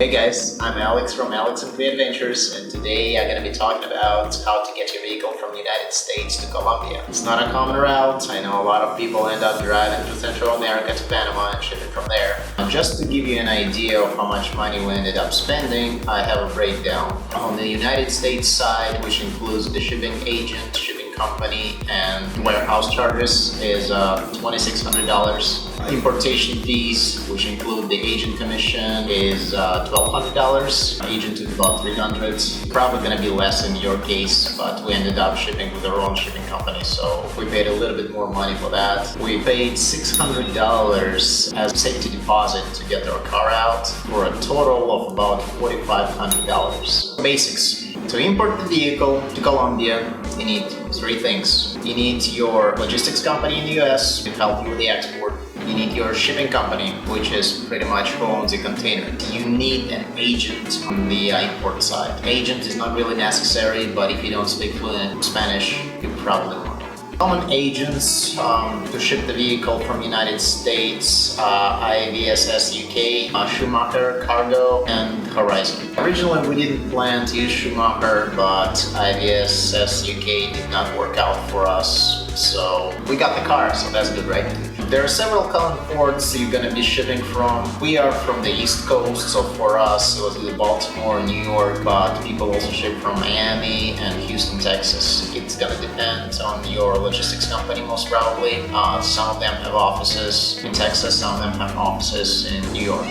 Hey guys, I'm Alex from alexandkriadventures, and today I'm going to be talking about how to get your vehicle from the United States to Colombia. It's not a common route. I know a lot of people end up driving to Central America to Panama and shipping from there. Just to give you an idea of how much money we ended up spending, I have a breakdown. On the United States side, which includes the shipping agent, shipping company, and warehouse charges, is $2,600. Importation fees, which include the agent commission, is $1,200. Agent took about $300. Probably going to be less in your case, but we ended up shipping with our own shipping company, so we paid a little bit more money for that. We paid $600 as safety deposit to get our car out, for a total of about $4,500. Basics. To import the vehicle to Colombia, you need three things. You need your logistics company in the US to help you with the export. You need your shipping company, which is pretty much who owns the container. You need an agent on the import side. Agent is not really necessary, but if you don't speak fluent Spanish, you probably won't. Common agents to ship the vehicle from United States, IVSSUK, Schumacher, Cargo, and Horizon. Originally we didn't plan to use Schumacher, but IVSSUK did not work out for us, so we got the car, so that's good, right? There are several common ports you're going to be shipping from. We are from the East Coast, so for us it was either Baltimore, New York, but people also ship from Miami and Houston, Texas. It's going to depend on your logistics company most probably. Some of them have offices in Texas, some of them have offices in New York.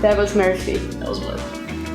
That was Murphy.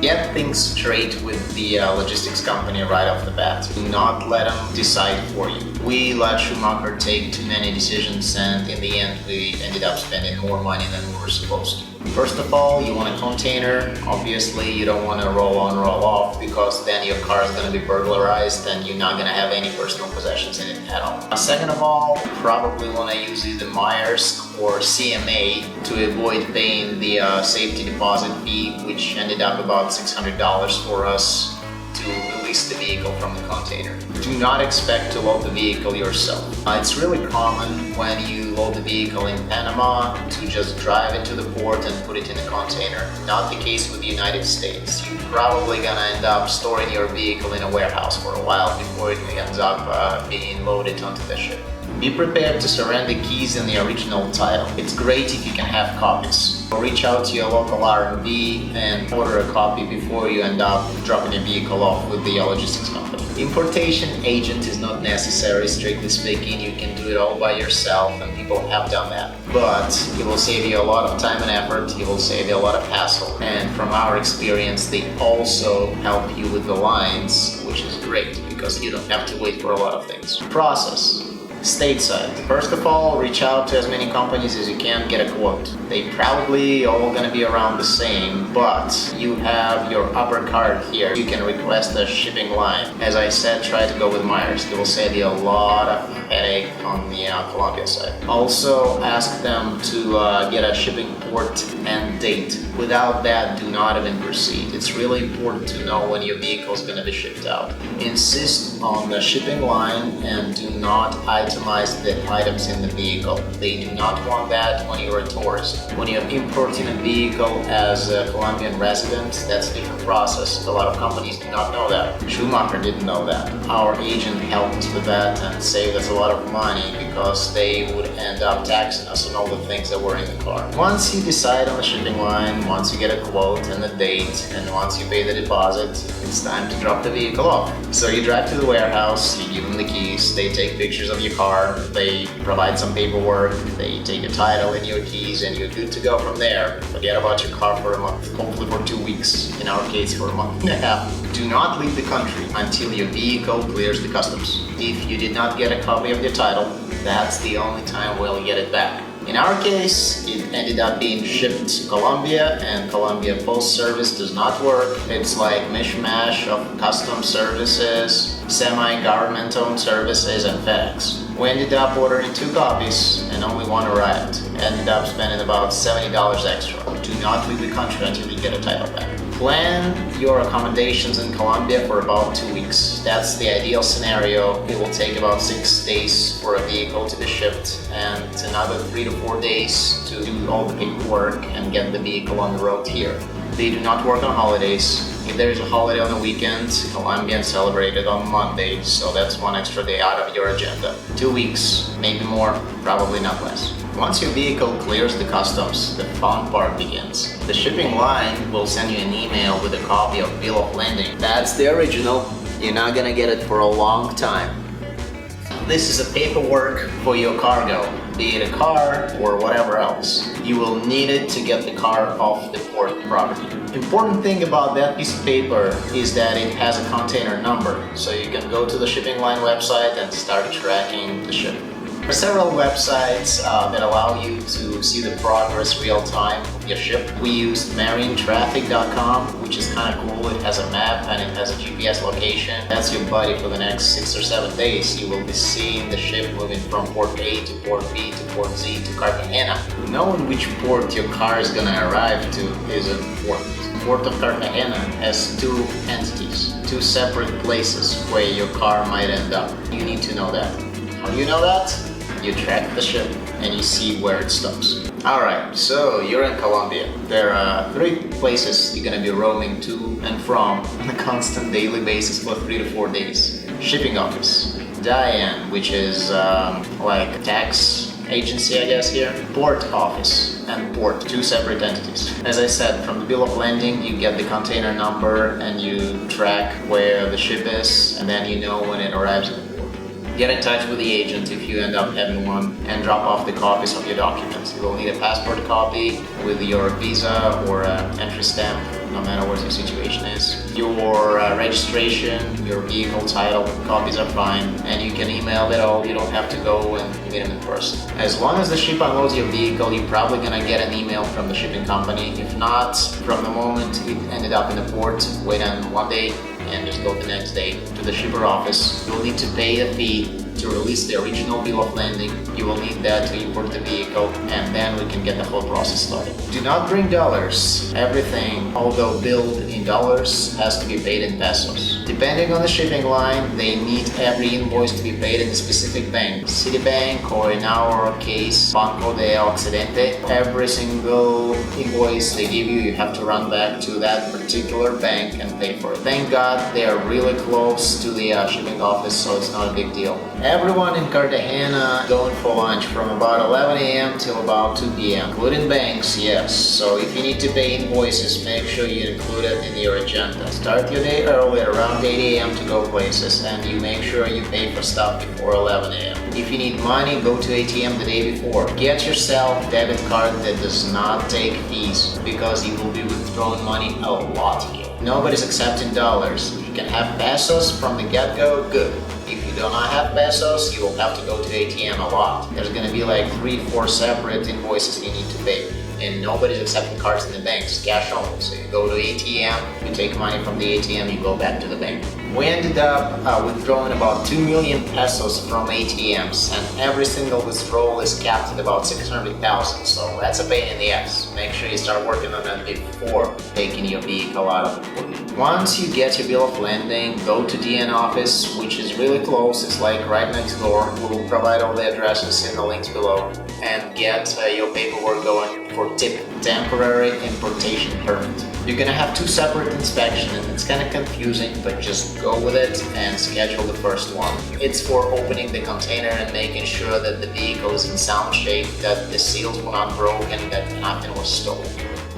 Get things straight with the logistics company right off the bat. Do not let them decide for you. We let Schumacher take too many decisions, and in the end we ended up spending more money than we were supposed to. First of all, you want a container. Obviously you don't want to roll on, roll off, because then your car is going to be burglarized and you're not going to have any personal possessions in it at all. Second of all, you probably want to use either MAERSK or CMA to avoid paying the safety deposit fee, which ended up about $600 for us to release the vehicle from the container. Do not expect to load the vehicle yourself. It's really common when you load the vehicle in Panama to just drive it to the port and put it in a container. Not the case with the United States. You're probably gonna end up storing your vehicle in a warehouse for a while before it ends up being loaded onto the ship. Be prepared to surrender keys and the original title. It's great if you can have copies. Reach out to your local R&B and order a copy before you end up dropping your vehicle off with the logistics company. Importation agent is not necessary, strictly speaking. You can do it all by yourself, and people have done that. But it will save you a lot of time and effort. It will save you a lot of hassle. And from our experience, they also help you with the lines, which is great because you don't have to wait for a lot of things. Process. Stateside. First of all, reach out to as many companies as you can, get a quote. They probably all gonna be around the same, but you have your upper card here. You can request a shipping line. As I said, try to go with MAERSK. It will save you a lot of headache on the Colombia side. Also, ask them to get a shipping port and date. Without that, do not even proceed. It's really important to know when your vehicle is going to be shipped out. Insist on the shipping line and do not itemize the items in the vehicle. They do not want that when you're a tourist. When you're importing a vehicle as a Colombian resident, that's a different process. A lot of companies do not know that. Schumacher didn't know that. Our agent helped us with that and saved us a lot of money because they would end up taxing us on all the things that were in the car. Once you decide on the shipping line, once you get a quote and a date, and once you pay the deposit, it's time to drop the vehicle off. So you drive to the warehouse, you give them the keys, they take pictures of your car, they provide some paperwork, they take a title and your keys, and you're good to go from there. Forget about your car for a month, hopefully for 2 weeks, in our case for a month and a half. Do not leave the country until your vehicle clears the customs. If you did not get a copy of your title, that's the only time we'll get it back. In our case, it ended up being shipped to Colombia, and Colombia Post Service does not work. It's like mishmash of customs services, semi-government-owned services, and FedEx. We ended up ordering 2 copies, and only one arrived. Ended up spending about $70 extra. Do not leave the country until you get a title back. Plan your accommodations in Colombia for about 2 weeks. That's the ideal scenario. It will take about 6 days for a vehicle to be shipped and another 3 to 4 days to do all the paperwork and get the vehicle on the road here. They do not work on holidays. If there is a holiday on the weekend, Colombians celebrate it on Monday, so that's one extra day out of your agenda. 2 weeks, maybe more, probably not less. Once your vehicle clears the customs, the fun part begins. The shipping line will send you an email with a copy of bill of lading. That's the original. You're not gonna get it for a long time. This is a paperwork for your cargo, be it a car or whatever else. You will need it to get the car off the port property. Important thing about that piece of paper is that it has a container number, so you can go to the shipping line website and start tracking the ship. There are several websites that allow you to see the progress real time of your ship. We use marinetraffic.com, which is kind of cool. It has a map and it has a GPS location. That's your buddy for the next 6 or 7 days. You will be seeing the ship moving from port A to port B to port Z to Cartagena. Knowing which port your car is going to arrive to is important. Port of Cartagena has 2 entities, 2 separate places where your car might end up. You need to know that. How do you know that? You track the ship and you see where it stops. Alright, so you're in Colombia. There are 3 places you're gonna be roaming to and from on a constant daily basis for 3 to 4 days. Shipping office, DIAN, which is like a tax agency, I guess here. Port office and port, 2 separate entities. As I said, from the bill of lading, you get the container number and you track where the ship is, and then you know when it arrives at the port. Get in touch with the agent if you end up having one and drop off the copies of your documents. You will need a passport copy with your visa or entry stamp, no matter what your situation is. Your registration, your vehicle title, copies are fine, and you can email it all. You don't have to go and meet them in person. As long as the ship unloads your vehicle, you're probably gonna get an email from the shipping company. If not, from the moment it ended up in the port, wait on 1 day and just go the next day to the shipper office. You'll need to pay a fee to release the original bill of lading. You will need that to import the vehicle, and then we can get the whole process started. Do not bring dollars. Everything, although billed in dollars, has to be paid in pesos. Depending on the shipping line, they need every invoice to be paid in a specific bank. Citibank, or in our case, Banco de Occidente. Every single invoice they give you, you have to run back to that particular bank and pay for it. Thank God they are really close to the shipping office, so it's not a big deal. Everyone in Cartagena going for lunch from about 11 a.m. till about 2 p.m. Including banks, yes. So if you need to pay invoices, make sure you include it in your agenda. Start your day early at around 8 a.m. to go places, and you make sure you pay for stuff before 11 a.m. If you need money, go to ATM the day before. Get yourself a debit card that does not take fees, because you will be withdrawing money a lot here. Nobody's accepting dollars. If you can have pesos from the get-go, good. If you do not have pesos, you will have to go to ATM a lot. There's gonna be like 3-4 separate invoices you need to pay. And nobody's accepting cards in the banks, cash only. So you go to ATM, you take money from the ATM, you go back to the bank. We ended up withdrawing about 2 million pesos from ATMs, and every single withdrawal is capped at about 600,000, so that's a pain in the ass. Make sure you start working on that before taking your vehicle out of the port. Once you get your bill of lading, go to DIAN office, which is really close. It's like right next door. We will provide all the addresses in the links below, and get your paperwork going for temporary importation permit. You're gonna have 2 separate inspections, and it's kind of confusing, but just go with it and schedule the first one. It's for opening the container and making sure that the vehicle is in sound shape, that the seals were not broken, that nothing was stolen.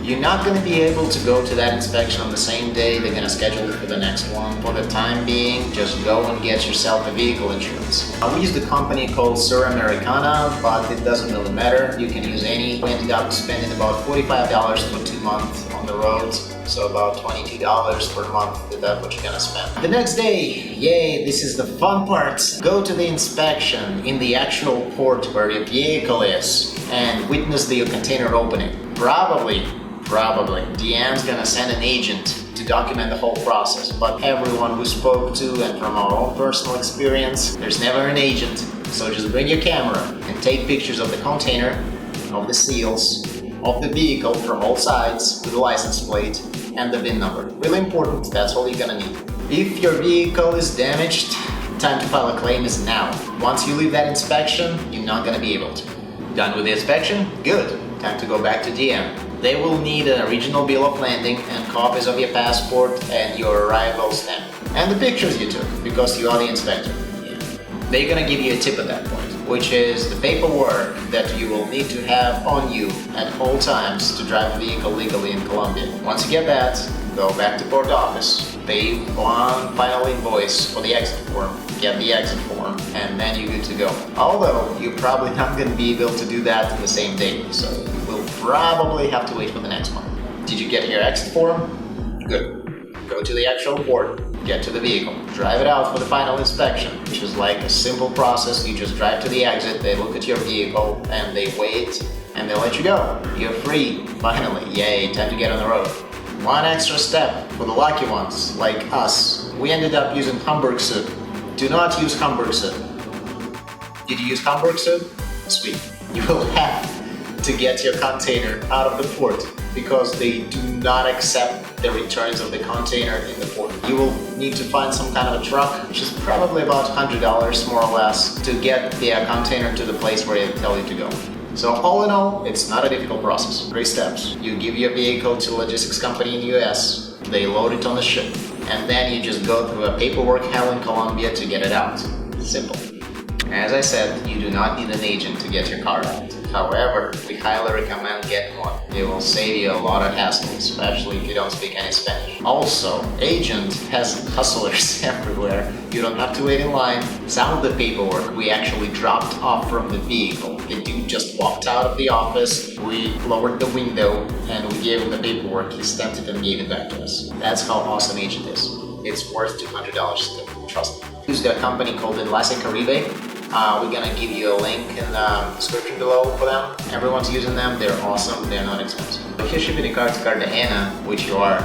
You're not going to be able to go to that inspection on the same day. They're going to schedule it for the next one. For the time being, just go and get yourself a vehicle insurance. We used a company called SURA Americana, but it doesn't really matter. You can use any. We ended up spending about $45 for 2 months on the roads, so about $22 per month if that's what you're going to spend. The next day, yay, this is the fun part. Go to the inspection in the actual port where your vehicle is and witness the container opening. Probably, DIAN's gonna send an agent to document the whole process, but everyone we spoke to, and from our own personal experience, there's never an agent. So just bring your camera and take pictures of the container, of the seals, of the vehicle from all sides with the license plate and the VIN number. Really important, that's all you're gonna need. If your vehicle is damaged, time to file a claim is now. Once you leave that inspection, you're not gonna be able to. Done with the inspection? Good. Time to go back to DIAN. They will need an original bill of landing and copies of your passport and your arrival stamp. And the pictures you took, because you are the inspector. They're gonna give you a tip at that point, which is the paperwork that you will need to have on you at all times to drive a vehicle legally in Colombia. Once you get that, go back to port office, pay one final invoice for the exit form, get the exit form, and then you're good to go. Although, you're probably not going to be able to do that in the same day, so we'll probably have to wait for the next one. Did you get your exit form? Good. Go to the actual port, get to the vehicle, drive it out for the final inspection, which is like a simple process. You just drive to the exit, they look at your vehicle, and they wait, and they let you go. You're free, finally. Yay, time to get on the road. One extra step for the lucky ones, like us. We ended up using Hamburg Süd. Do not use Hamburg Süd. Did you use Hamburg Süd? Sweet. You will have to get your container out of the port because they do not accept the returns of the container in the port. You will need to find some kind of a truck, which is probably about $100 more or less, to get the container to the place where they tell you to go. So all in all, it's not a difficult process. 3 steps. You give your vehicle to a logistics company in the US, they load it on the ship, and then you just go through a paperwork hell in Colombia to get it out. Simple. As I said, you do not need an agent to get your car out. However, we highly recommend getting one. It will save you a lot of hassle, especially if you don't speak any Spanish. Also, agent has hustlers everywhere. You don't have to wait in line. Some of the paperwork we actually dropped off from the vehicle. The dude just walked out of the office, we lowered the window, and we gave him the paperwork. He stamped it and gave it back to us. That's how awesome agent is. It's worth $200 still, trust me. Use a company called Enlace Caribe. We're gonna give you a link in the description below for them. Everyone's using them, they're awesome, they're not expensive. If you're shipping a car to Cartagena, which you are,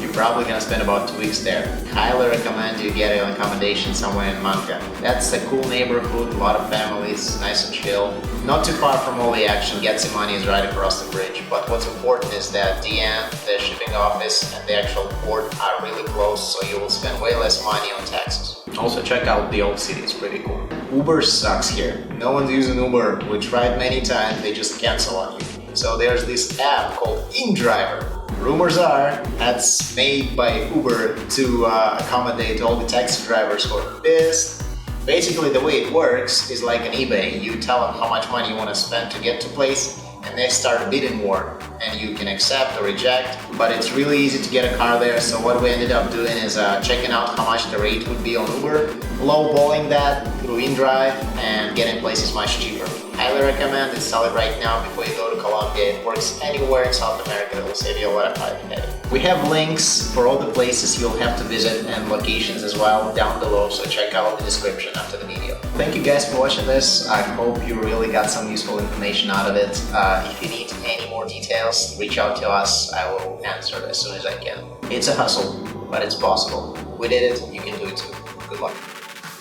you're probably gonna spend about 2 weeks there. Highly recommend you get an accommodation somewhere in Banco. That's a cool neighborhood, a lot of families, nice and chill. Not too far from all the action, Get Some Money is right across the bridge. But what's important is that DIAN, the shipping office, and the actual port are really close, so you will spend way less money on taxes. Also check out the old city, it's pretty cool. Uber sucks here. No one's using Uber. We tried many times, they just cancel on you. So there's this app called InDriver. Rumors are that's made by Uber to accommodate all the taxi drivers who are pissed. Basically, the way it works is like an eBay. You tell them how much money you want to spend to get to place, and they start a bidding war, and you can accept or reject. But it's really easy to get a car there, so what we ended up doing is checking out how much the rate would be on Uber, lowballing that through InDrive, and getting places much cheaper. Highly recommend, install it right now before you go to Colombia. It works anywhere in South America, it will save you a lot of time and headache. We have links for all the places you'll have to visit and locations as well down below, so check out the description after the video. Thank you guys for watching this. I hope you really got some useful information out of it. If you need any more details, reach out to us. I will answer as soon as I can. It's a hustle, but it's possible. We did it, you can do it too. Good luck.